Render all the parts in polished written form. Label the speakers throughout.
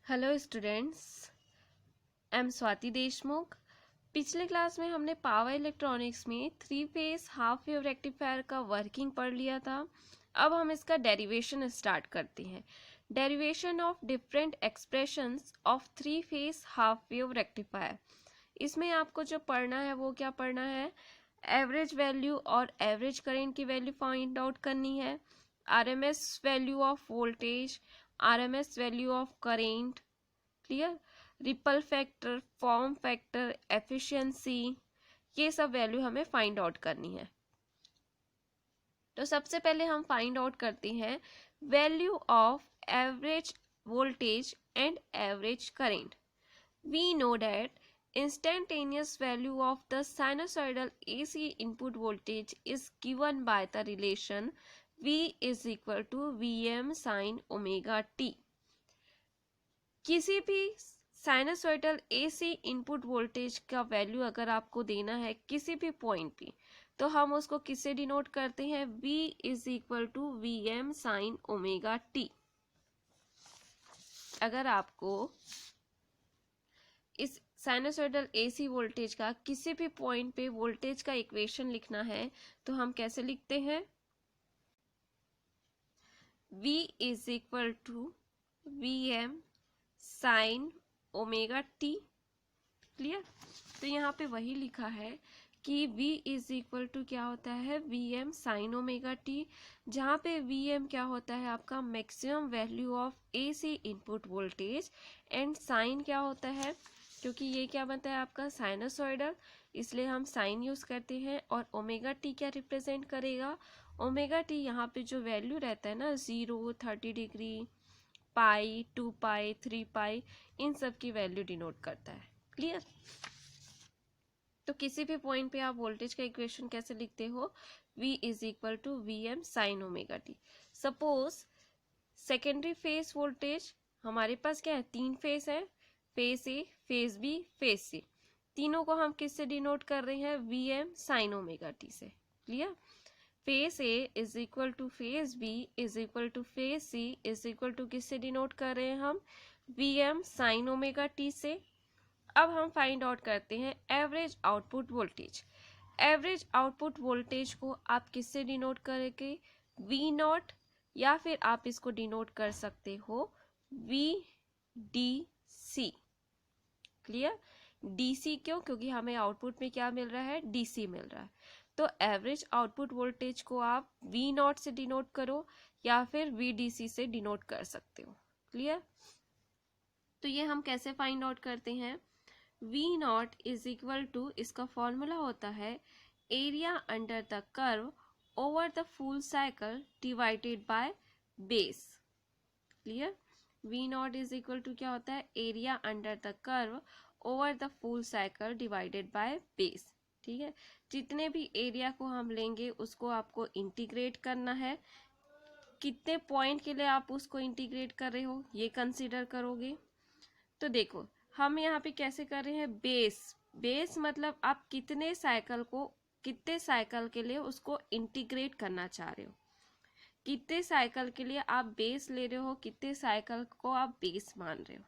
Speaker 1: Hello students, I am Swati Deshmukh. पिछले class में हमने पावर इलेक्ट्रॉनिक्स में three phase half wave rectifier का वर्किंग पढ़ लिया था। अब हम इसका डेरिवेशन स्टार्ट करते हैं। Derivation of different expressions of three phase half wave rectifier. इसमें आपको जो पढ़ना है वो क्या पढ़ना है? एवरेज वैल्यू और एवरेज करंट की वैल्यू फाइंड आउट करनी है, RMS value of voltage, RMS value of current, clear, ripple factor, form factor, efficiency, ये सब वैल्यू हमें फाइंड आउट करनी है। तो सबसे पहले हम फाइंड आउट करते हैं value of average voltage and average current. We know that instantaneous value of the sinusoidal AC input voltage is given by the relation V is equal to Vm sin omega t। किसी भी sinusoidal AC input voltage का value अगर आपको देना है किसी भी point पे, तो हम उसको किससे डिनोट करते हैं? V is equal to V M sine omega T. अगर आपको इस साइनसॉइडल एसी वोल्टेज का किसी भी पॉइंट पे वोल्टेज का इक्वेशन लिखना है तो हम कैसे लिखते हैं? V is equal to V M sine omega T. Clear? तो यहाँ पे वही लिखा है कि V इज इक्वल टू क्या होता है? V M sine omega T, जहाँ पे वी एम क्या होता है? आपका maximum value of AC input voltage, and sine क्या होता है? क्योंकि ये क्या बनता है आपका साइनसॉइडल, इसलिए हम साइन यूज करते हैं। और ओमेगा टी क्या रिप्रेजेंट करेगा? ओमेगा टी यहाँ पे जो वैल्यू रहता है ना, 0, 30 डिग्री, पाई, 2 पाई, 3 पाई, इन सब की वैल्यू डिनोट करता है। क्लियर? तो किसी भी पॉइंट पे आप वोल्टेज का इक्वेशन कैसे लिखते हो? V is equal to V M sine omega T. Suppose secondary phase voltage हमारे पास क्या है? 3 फेज है, phase A, phase B, phase C. तीनों को हम किससे डिनोट कर रहे हैं? V M sine omega T से। Clear? Phase A is equal to phase B is equal to phase C is equal to किससे डिनोट कर रहे हैं हम? V M sine omega T से। अब हम फाइंड आउट करते हैं average output voltage. Average output voltage को आप किससे डिनोट करेंगे? वी नॉट, या फिर आप इसको डिनोट कर सकते हो V D C. Clear? DC क्यों? क्योंकि हमें आउटपुट में क्या मिल रहा है? डीसी मिल रहा है। तो एवरेज आउटपुट वोल्टेज को आप वी नॉट से डिनोट करो या फिर वी डी सी से डिनोट कर सकते हो। क्लियर? तो ये हम कैसे फाइंड आउट करते हैं? V naught is equal to, इसका फॉर्मूला होता है area under the curve over the full cycle divided by base. Clear? V naught is equal to क्या होता है? Area under the curve over the full cycle divided by base. ठीक है? जितने भी एरिया को हम लेंगे उसको आपको इंटीग्रेट करना है। कितने पॉइंट के लिए आप उसको इंटीग्रेट कर रहे हो ये कंसीडर करोगे। तो देखो हम यहाँ पे कैसे कर रहे हैं? बेस। बेस मतलब आप कितने साइकिल के लिए उसको इंटीग्रेट करना चाह रहे हो, कितने साइकिल के लिए आप बेस ले रहे हो, कितने साइकिल को आप बेस मान रहे हो।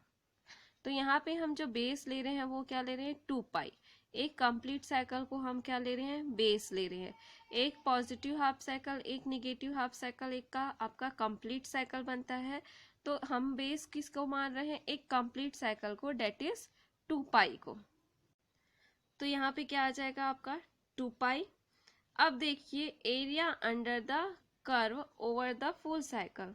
Speaker 1: तो यहाँ पे हम जो बेस ले रहे हैं वो क्या ले रहे हैं? 2 पाई। एक कंप्लीट साइकिल को हम क्या ले रहे हैं? बेस ले रहे हैं। एक पॉजिटिव हाफ साइकिल, एक निगेटिव हाफ साइकिल, एक का आपका कंप्लीट साइकिल बनता है। तो हम बेस किसको मान रहे हैं? एक कंप्लीट साइकिल को, डेट इज 2 पाई को। तो यहाँ पे क्या आ जाएगा आपका? 2 पाई। अब देखिए area under the curve over the full cycle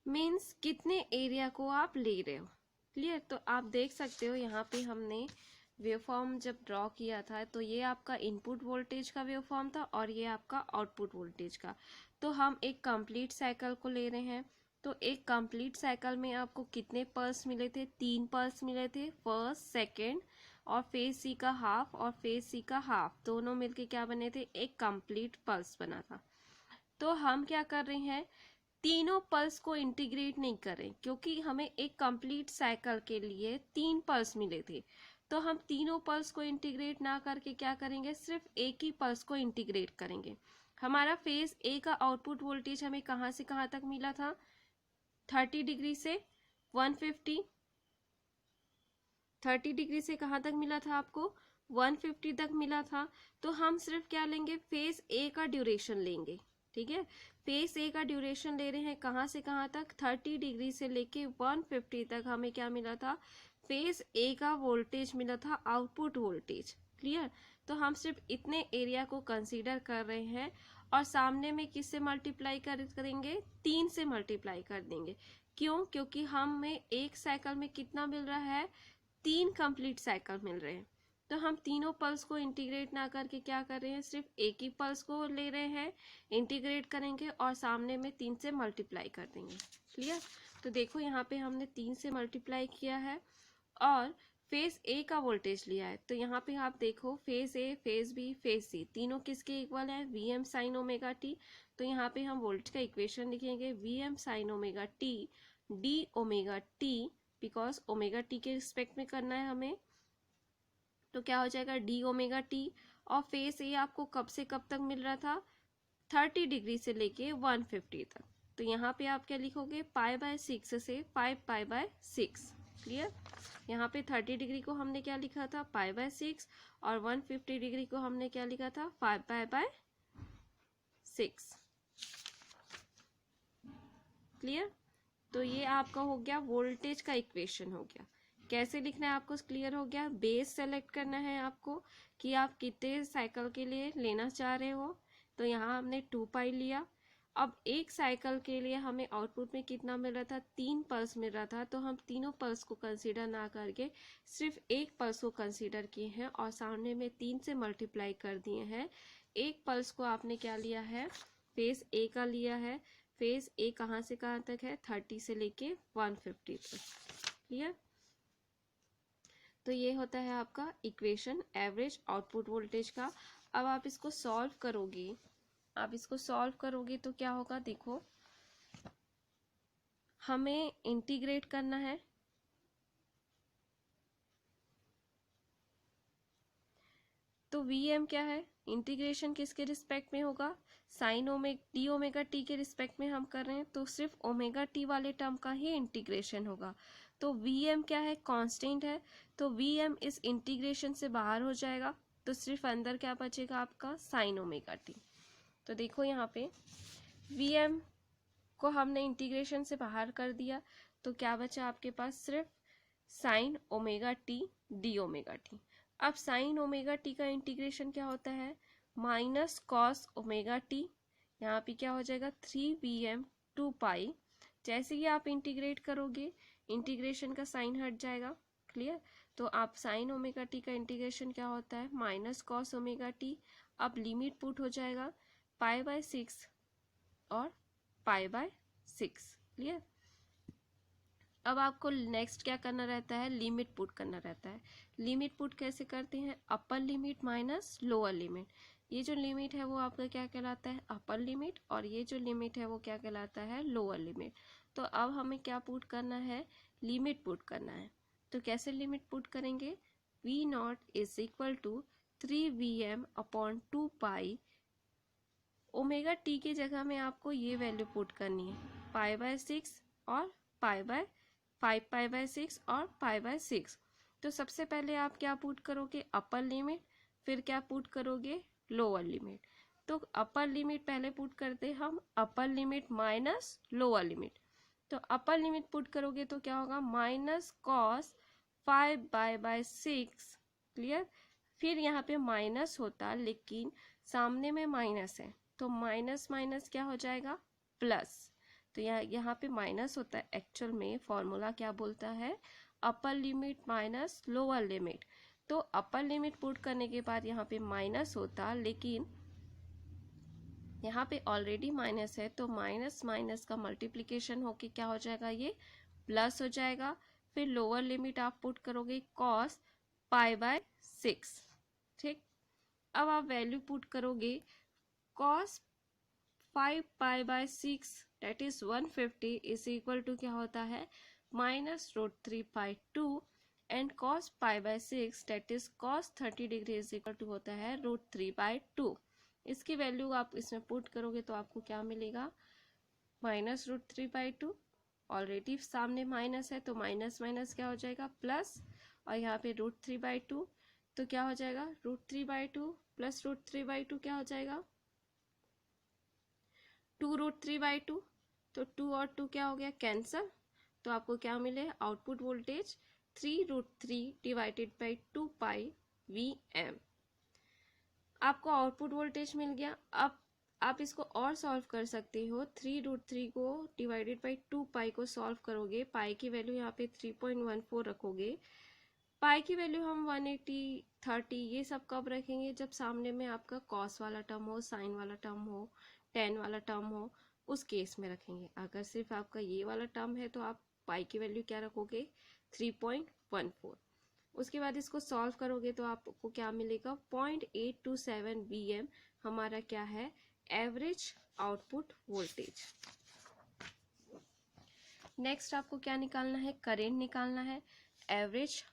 Speaker 1: means कितने एरिया को आप ले रहे हो। क्लियर? तो आप देख सकते हो यहाँ पे हमने वेवफॉर्म जब ड्रॉ किया था तो ये आपका इनपुट वोल्टेज का वेवफॉर्म था और ये आपका आउटपुट वोल्टेज का। तो हम एक कंप्लीट साइकिल को ले रहे हैं। तो एक कंप्लीट साइकिल में आपको कितने पल्स मिले थे? 3 पल्स मिले थे, फर्स्ट, सेकेंड, और फेज सी का हाफ और फेज सी का हाफ दोनों मिलके क्या बने थे? एक कंप्लीट पल्स बना था। तो हम क्या कर रहे हैं? तीनों पल्स को इंटीग्रेट नहीं करें, क्योंकि हमें एक कंप्लीट साइकिल के लिए 3 पल्स मिले थे। तो हम तीनों पल्स को इंटीग्रेट ना करके क्या करेंगे? सिर्फ एक ही पल्स को इंटीग्रेट करेंगे। हमारा फेज ए का आउटपुट वोल्टेज हमें कहाँ से कहाँ तक मिला था? 30 डिग्री से 150, 30 डिग्री से कहाँ तक मिला था आपको, 150 तक मिला था। तो हम सिर्फ क्या लेंगे, फेज ए का ड्यूरेशन लेंगे, ठीक है। फेज ए का ड्यूरेशन ले रहे हैं कहाँ से कहाँ तक, 30 डिग्री से लेके 150 तक हमें क्या मिला था, फेज ए का वोल्टेज मिला था, आउटपुट वोल्टेज। क्लियर। तो हम सिर्फ इतने एरिया को कंसीडर कर रहे हैं और सामने में किससे मल्टीप्लाई करेंगे, 3 से मल्टीप्लाई कर देंगे। क्यों, क्योंकि हमें एक साइकिल में कितना मिल रहा है, 3 कंप्लीट साइकिल मिल रहे हैं। तो हम तीनों पल्स को इंटीग्रेट ना करके क्या कर रहे हैं, सिर्फ एक ही पल्स को ले रहे हैं, इंटीग्रेट करेंगे और सामने में 3 से मल्टीप्लाई कर देंगे। क्लियर। तो देखो यहाँ पे हमने 3 से मल्टीप्लाई किया है और फेज ए का वोल्टेज लिया है। तो यहाँ पे आप देखो, phase A, phase B, phase C तीनों किसके इक्वल है, V M sine omega T. तो यहाँ पे हम वोल्टेज का इक्वेशन लिखेंगे, V M sine omega T D omega T, because omega T के रिस्पेक्ट में करना है हमें। तो क्या हो जाएगा, डी ओमेगा टी। और फेज ए आपको कब से कब तक मिल रहा था, 30 डिग्री से लेके 150 तक। तो यहाँ पे आप क्या लिखोगे, पाई बाय 6 से 5 पाई बाय 6। क्लियर। यहाँ पे 30 डिग्री को हमने क्या लिखा था, पाई बाय 6, और 150 डिग्री को हमने क्या लिखा था, 5 पाई बाय 6। क्लियर। तो ये आपका हो गया वोल्टेज का इक्वेशन हो गया। कैसे लिखना है आपको क्लियर हो गया। बेस सेलेक्ट करना है आपको कि आप कितने साइकिल के लिए लेना चाह रहे हो। तो यहाँ हमने 2 पाई लिया। अब एक साइकिल के लिए हमें आउटपुट में कितना मिल रहा था, 3 पल्स मिल रहा था। तो हम तीनों पल्स को कंसीडर ना करके सिर्फ एक पल्स को कंसीडर किए हैं और सामने में 3 से मल्टीप्लाई कर दिए हैं। एक पल्स को आपने क्या लिया है, फेज ए का लिया है। फेज ए कहाँ से कहाँ तक है, 30 से लेके 150 तक। क्लियर। तो ये होता है आपका इक्वेशन एवरेज आउटपुट वोल्टेज का। अब आप इसको सॉल्व करोगे, तो क्या होगा, देखो हमें इंटीग्रेट करना है। तो वी क्या है, इंटीग्रेशन किसके रिस्पेक्ट में होगा, साइन डी ओमेगा टी के रिस्पेक्ट में हम कर रहे हैं। तो सिर्फ ओमेगा टी वाले टर्म का ही इंटीग्रेशन होगा। तो वी क्या है, कांस्टेंट है। तो वी इस इंटीग्रेशन से बाहर हो जाएगा। तो सिर्फ अंदर क्या बचेगा आपका, साइन ओमेगा टी। तो देखो यहाँ पे वी को हमने इंटीग्रेशन से बाहर कर दिया। तो क्या बचा आपके पास, सिर्फ sign omega T D omega T. अब साइन ओमेगा टी का इंटीग्रेशन क्या होता है, माइनस कॉस ओमेगा टी। यहाँ पे क्या हो जाएगा, 3Vm 2 पाई। जैसे ही आप इंटीग्रेट करोगे, इंटीग्रेशन का साइन हट जाएगा। क्लियर। तो आप साइन ओमेगा टी का इंटीग्रेशन क्या होता है, माइनस कॉस ओमेगा टी। अब लिमिट पुट हो जाएगा पाई बाय 6 और पाई बाय 6। क्लियर। अब आपको नेक्स्ट क्या करना रहता है, लिमिट पुट करना रहता है। लिमिट पुट कैसे करते हैं, अपर लिमिट माइनस लोअर लिमिट। ये जो लिमिट है वो आपका क्या कहलाता है, अपर लिमिट, और ये जो लिमिट है वो क्या कहलाता है, लोअर लिमिट। तो अब हमें क्या पुट करना है, लिमिट पुट करना है। तो कैसे लिमिट पुट करेंगे, V0 is equal to 3Vm upon 2 pi. Omega T की जगह में आपको ये वैल्यू पुट करनी है, पाई बाय 6 और पाई बाय 5 पाई बाय 6 और पाई बाय 6। तो सबसे पहले आप क्या पुट करोगे, अपर लिमिट, फिर क्या पुट करोगे, लोअर लिमिट। तो अपर लिमिट पहले पुट करते हम, अपर लिमिट माइनस लोअर लिमिट। तो अपर लिमिट पुट करोगे तो क्या होगा, माइनस कॉस 5 बाय 6। क्लियर। फिर यहाँ पे माइनस होता, लेकिन सामने में माइनस है, तो माइनस माइनस क्या हो जाएगा, प्लस। तो यहाँ पे माइनस होता है, एक्चुअल में फॉर्मूला क्या बोलता है, अपर लिमिट माइनस लोअर लिमिट। तो अपर लिमिट पुट करने के बाद यहाँ पे माइनस होता, लेकिन यहाँ पे ऑलरेडी माइनस है, तो माइनस माइनस का मल्टीप्लीकेशन होके क्या हो जाएगा, ये प्लस हो जाएगा। फिर लोअर लिमिट आप पुट करोगे कॉस पाई बाय 6। ठीक। अब आप वैल्यू पुट करोगे, cos 5 pi by 6 that is 150 is equal to क्या होता है, minus √3 pi 2, and cos pi by 6 that is cos 30 degree is equal to होता है √3 बाई 2। इसकी वैल्यू आप इसमें पुट करोगे तो आपको क्या मिलेगा, माइनस √3 बाई 2 ऑलरेडी सामने माइनस है, तो माइनस माइनस क्या हो जाएगा प्लस, और यहाँ पे √3/2, तो क्या हो जाएगा √3/2 प्लस √3/2 क्या हो जाएगा 2√3/2, तो 2 और 2 क्या हो गया कैंसल, तो आपको क्या मिले output voltage 3√3 divided by 2π/Vm। आपको आउटपुट वोल्टेज मिल गया। अब आप इसको और सॉल्व कर सकते हो, 3√3 को डिवाइडेड बाई 2π को सॉल्व करोगे, पाई की वैल्यू यहाँ पे 3.14 रखोगे, पाई की वैल्यू हम 180, 30 ये सब कब रखेंगे, जब सामने में आपका कॉस वाला टर्म हो, साइन वाला टर्म हो, टेन वाला टर्म हो, उस केस में रखेंगे। अगर सिर्फ आपका ये वाला टर्म है तो आप पाई की वैल्यू क्या रखोगे 3.14। उसके बाद इसको सॉल्व करोगे तो आपको क्या मिलेगा 0.827 Vm हमारा क्या है एवरेज आउटपुट वोल्टेज। नेक्स्ट आपको क्या निकालना है, करेंट निकालना है, एवरेज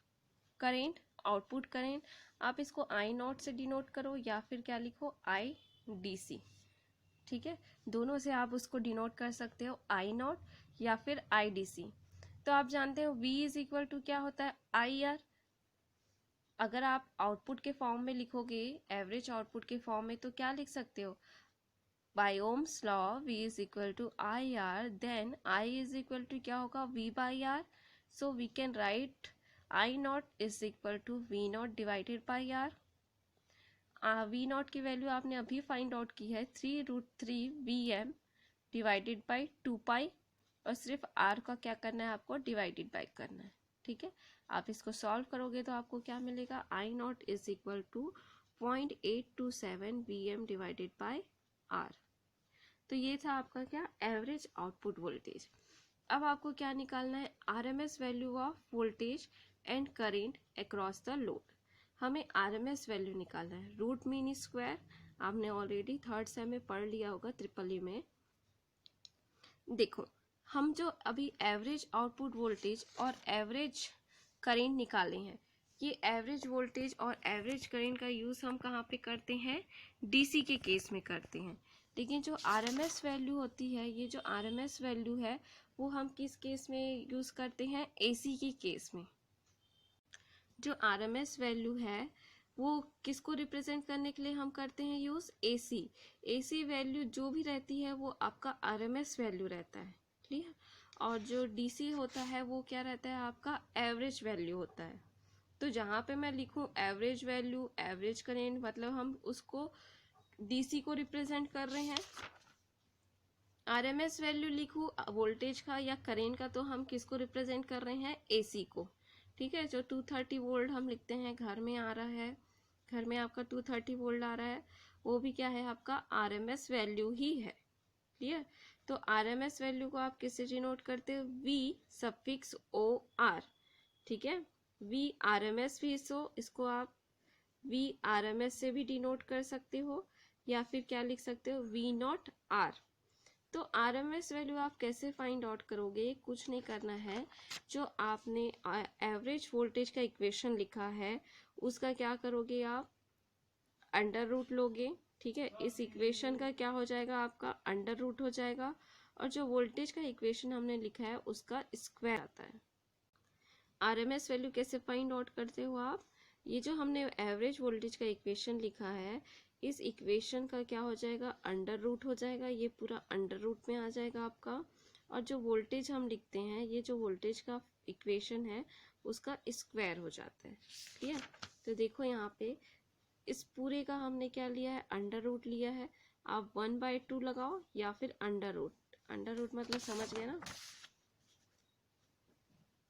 Speaker 1: करेंट, आउटपुट करेंट। आप इसको I0 से डिनोट करो या फिर क्या लिखो IDC, ठीक है, दोनों से आप उसको डिनोट कर सकते हो, I0 या फिर IDC। तो आप जानते हो V इज इक्वल टू क्या होता है IR। अगर आप आउटपुट के फॉर्म में लिखोगे, एवरेज आउटपुट के फॉर्म में, तो क्या लिख सकते हो by ohm's law V is equal to IR, then I is equal to क्या होगा V/R। So we can write I0 is equal to V0 divided by R। V0 की वैल्यू आपने अभी फाइंड आउट की है 3√3 Vm डिवाइडेड बाई 2π, और सिर्फ R का क्या करना है आपको डिवाइडेड बाई करना है, ठीक है। आप इसको सॉल्व करोगे तो आपको क्या मिलेगा I0 is equal to 0.827 Vm divided by R। तो ये था आपका क्या एवरेज आउटपुट वोल्टेज। अब आपको क्या निकालना है RMS value of voltage and current across the load. हमें RMS वैल्यू निकालना है, रूट मीन स्क्वायर आपने ऑलरेडी थर्ड सेम में पढ़ लिया होगा ट्रिपल ई में। देखो हम जो अभी एवरेज आउटपुट वोल्टेज और एवरेज करेंट निकाले हैं, ये एवरेज वोल्टेज और एवरेज करेंट का यूज़ हम कहाँ पे करते हैं DC के केस में करते हैं। लेकिन जो RMS वैल्यू होती है, ये जो RMS वैल्यू है वो हम किस केस में यूज़ करते हैं AC के केस में। जो RMS वैल्यू है वो किसको रिप्रेजेंट करने के लिए हम करते हैं यूज़ AC वैल्यू जो भी रहती है वो आपका RMS वैल्यू रहता है, क्लियर। और जो DC होता है वो क्या रहता है आपका एवरेज वैल्यू होता है। तो जहाँ पे मैं लिखूँ एवरेज वैल्यू एवरेज करेंट, मतलब हम उसको DC को रिप्रेजेंट कर रहे हैं। RMS वैल्यू लिखूँ वोल्टेज का या करेंट का, तो हम किसको रिप्रेजेंट कर रहे हैं AC को, ठीक है। जो 230 वोल्ट हम लिखते हैं घर में आ रहा है, घर में आपका 230 वोल्ट आ रहा है, वो भी क्या है आपका RMS वैल्यू ही है, क्लियर। तो RMS वैल्यू को आप किससे डिनोट करते हो V सफिक्स OR, ठीक है। V RMS भी, इसको आप V RMS से भी डिनोट कर सकते हो, या फिर क्या लिख सकते हो V0R। तो RMS वैल्यू आप कैसे फाइंड आउट करोगे, कुछ नहीं करना है, जो आपने एवरेज वोल्टेज का इक्वेशन लिखा है उसका क्या करोगे आप अंडर रूट लोगे, ठीक है। इस इक्वेशन का क्या हो जाएगा आपका अंडर रूट हो जाएगा, और जो वोल्टेज का इक्वेशन हमने लिखा है उसका स्क्वायर आता है। RMS वैल्यू कैसे फाइंड आउट करते हो आप, ये जो हमने एवरेज वोल्टेज का इक्वेशन लिखा है, इस इक्वेशन का क्या हो जाएगा अंडर रूट हो जाएगा, ये पूरा अंडर रूट में आ जाएगा आपका। और जो वोल्टेज हम लिखते हैं, ये जो वोल्टेज का इक्वेशन है उसका स्क्वायर हो जाता है, ठीक है। तो देखो यहाँ पे इस पूरे का हमने क्या लिया है अंडर रूट लिया है। आप 1/2 लगाओ या फिर अंडर रूट मतलब समझ गए ना,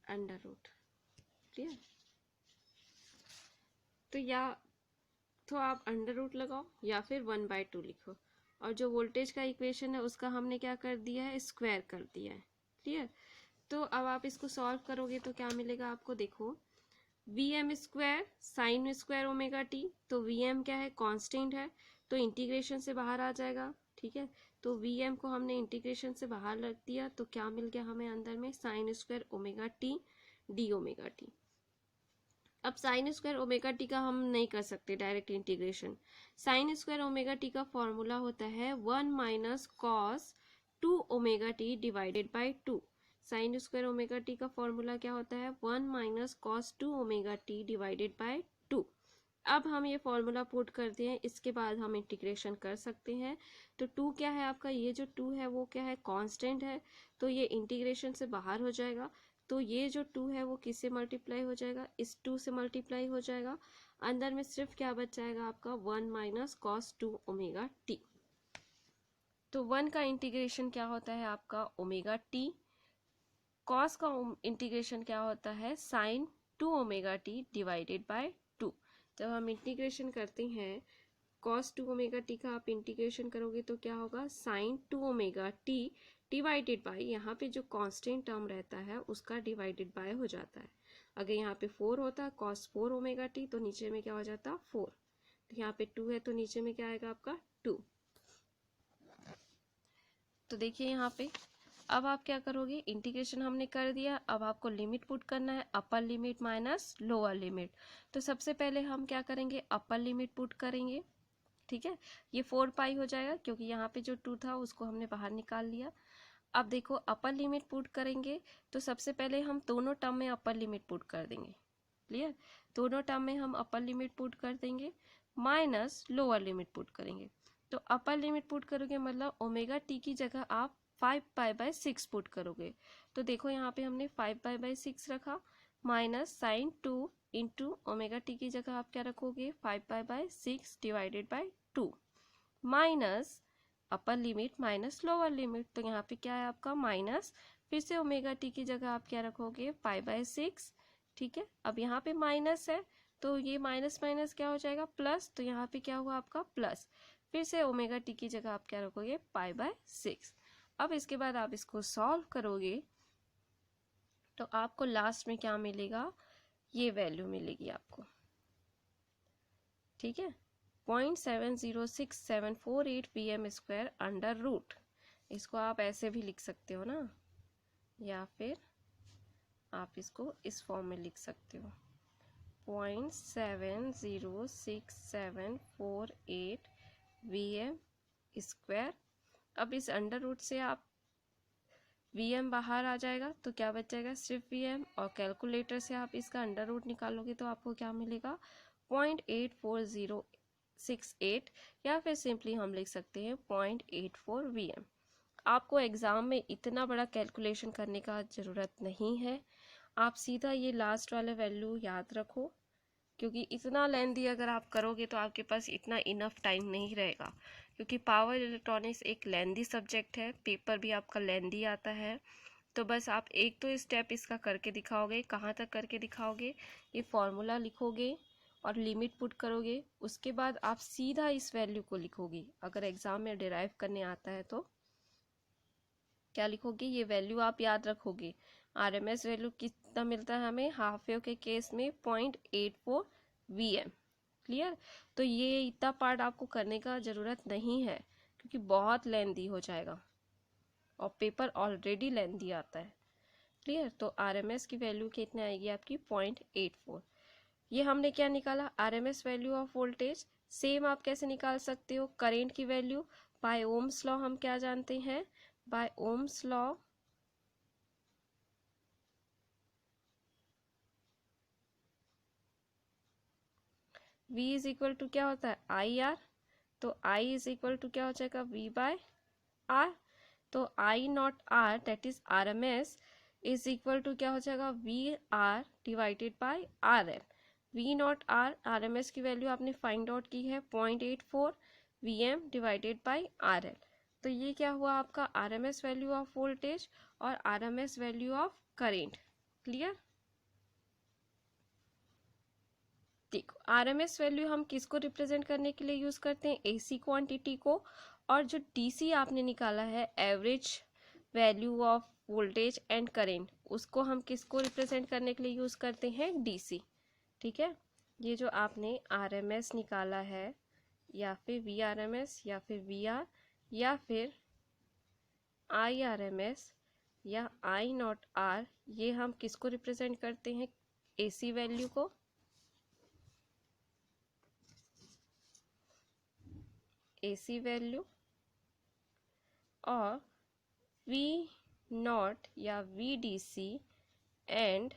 Speaker 1: अंडर रूट, क्लियर। तो या तो आप अंडर रूट लगाओ या फिर 1/2 लिखो, और जो वोल्टेज का इक्वेशन है उसका हमने क्या कर दिया है स्क्वायर कर दिया है, क्लियर। तो अब आप इसको सॉल्व करोगे तो क्या मिलेगा आपको, देखो Vm square sine square omega T, तो Vm क्या है कांस्टेंट है, तो इंटीग्रेशन से बाहर आ जाएगा, ठीक है। तो Vm को हमने इंटीग्रेशन से बाहर रख दिया, तो क्या मिल गया हमें अंदर में sine square omega T D omega T. अब साइन स्क्वायर ओमेगा टी का हम नहीं कर सकते direct integration. Sine square omega T का फॉर्मूला होता है 1 - cos 2 omega T divided by 2। Sine square omega T का फॉर्मूला क्या होता है, 1 minus cos 2 omega T divided by 2। अब हम ये फॉर्मूला पुट करते हैं, इसके बाद हम इंटीग्रेशन कर सकते हैं। तो 2 क्या है आपका, ये जो 2 है वो क्या है, कांस्टेंट है, तो ये इंटीग्रेशन से बाहर हो जाएगा। तो ये जो 2 है वो किससे मल्टीप्लाई हो जाएगा, इस 2 से मल्टीप्लाई हो जाएगा। अंदर में सिर्फ क्या बच जाएगा आपका, 1 माइनस कॉस 2 ओमेगा टी। तो 1 का इंटीग्रेशन क्या होता है आपका ओमेगा टी, कॉस का इंटीग्रेशन क्या होता है sine 2 omega T divided by 2। जब हम इंटीग्रेशन करते हैं कॉस 2 ओमेगा टी का आप इंटीग्रेशन करोगे तो क्या होगा, sine 2 omega T divided by, यहाँ पे जो कांस्टेंट टर्म रहता है उसका डिवाइडेड बाय हो जाता है। अगर यहाँ पे 4 होता कॉस 4 ओमेगा टी तो नीचे में क्या हो जाता 4, तो यहाँ पे 2 है तो नीचे में क्या आएगा आपका 2। तो देखिए यहाँ पे अब आप क्या करोगे, इंटीग्रेशन हमने कर दिया, अब आपको लिमिट पुट करना है, अपर लिमिट माइनस लोअर लिमिट। तो सबसे पहले हम क्या करेंगे, अपर लिमिट पुट करेंगे, ठीक है। ये 4 पाई हो जाएगा क्योंकि यहाँ पे जो 2 था उसको हमने बाहर निकाल लिया। अब देखो अपर लिमिट पुट करेंगे तो सबसे पहले हम दोनों टर्म में अपर लिमिट पुट कर देंगे, क्लियर। दोनों टर्म में हम अपर लिमिट पुट कर देंगे माइनस लोअर लिमिट पुट करेंगे। तो अपर लिमिट पुट करोगे मतलब ओमेगा टी की जगह आप 5 पाई बाय 6 पुट करोगे। तो देखो यहाँ पे हमने 5 पाई बाय 6 रखा, minus sine 2 into omega T की जगह आप क्या रखोगे 5 pi by 6 divided by 2, minus upper limit minus lower limit. तो यहाँ पे क्या है आपका माइनस, फिर से ओमेगा टी की जगह आप क्या रखोगे 5 बाय 6, ठीक है। अब यहाँ पे माइनस है तो ये माइनस माइनस क्या हो जाएगा प्लस, तो यहाँ पे क्या हुआ आपका प्लस, फिर से ओमेगा टी की जगह आप क्या रखोगे 5 बाय 6। अब इसके बाद आप इसको सॉल्व करोगे तो आपको लास्ट में क्या मिलेगा, ये वैल्यू मिलेगी आपको, ठीक है, 0.706748 pm स्क्वायर अंडर रूट। इसको आप ऐसे भी लिख सकते हो ना, या फिर आप इसको इस फॉर्म में लिख सकते हो, 0.706748 vm स्क्वायर। अब इस अंडर रूट से आप vm बाहर आ जाएगा तो क्या बच जाएगा सिर्फ vm, और कैलकुलेटर से आप इसका अंडर रूट निकालोगे तो आपको क्या मिलेगा 0.84068, या फिर सिंपली हम लिख सकते हैं 0.84 vm। आपको एग्जाम में इतना बड़ा कैलकुलेशन करने का ज़रूरत नहीं है, आप सीधा ये लास्ट वाला वैल्यू याद रखो, क्योंकि इतना लेंदी अगर आप करोगे तो आपके पास इतना इनफ टाइम नहीं रहेगा, क्योंकि पावर इलेक्ट्रॉनिक्स एक लेंदी सब्जेक्ट है, पेपर भी आपका लेंदी आता है। तो बस आप एक तो स्टेप इसका करके दिखाओगे, कहाँ तक करके दिखाओगे, ये फॉर्मूला लिखोगे और लिमिट पुट करोगे, उसके बाद आप सीधा इस वैल्यू को लिखोगे। अगर एग्जाम में डिराइव करने आता है तो क्या लिखोगे, ये वैल्यू आप याद रखोगे। आरएमएस वैल्यू कितना मिलता है हमें, हाफ वेव के केस में 0.84 वीएम, क्लियर। तो ये इतना पार्ट आपको करने का ज़रूरत नहीं है क्योंकि बहुत लेंदी हो जाएगा और पेपर ऑलरेडी लेंदी आता है, क्लियर। तो आरएमएस की वैल्यू कितनी आएगी आपकी 0.84। ये हमने क्या निकाला, RMS value of voltage. Same आप कैसे निकाल सकते हो करेंट की वैल्यू, बाय ओम्स लॉ हम क्या जानते हैं, by ohm's law V is equal to क्या होता है आई आर, तो I इज इक्वल टू क्या हो जाएगा V बाय आर। तो I naught R that is R M S is equal to क्या हो जाएगा V R divided by R L. V naught R R M S की value आपने find out की है 0.84 VM divided by R L. तो ये क्या हुआ आपका R M S value of voltage और R M S value of current, clear. देखो आरएमएस वैल्यू हम किसको रिप्रेजेंट करने के लिए यूज करते हैं, एसी क्वांटिटी को, और जो डीसी आपने निकाला है average value of voltage and current, उसको हम किसको रिप्रेजेंट करने के लिए यूज करते हैं डीसी, ठीक है। ये जो आपने आरएमएस निकाला है या फिर वीआरएमएस या फिर वीआर या फिर आईआरएमएस या आई नॉट आर, ये हम किसको रिप्रेजेंट करते हैं एसी वैल्यू को, एसी वैल्यू, और वी नॉट या V D C and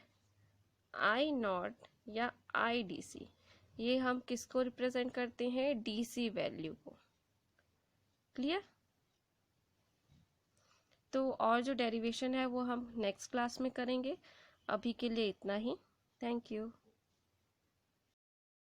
Speaker 1: I naught या आई डी सी, ये हम किसको रिप्रेजेंट करते हैं? डीसी वैल्यू को। क्लियर? तो और जो डेरिवेशन है वो हम नेक्स्ट क्लास में करेंगे। अभी के लिए इतना ही। Thank you.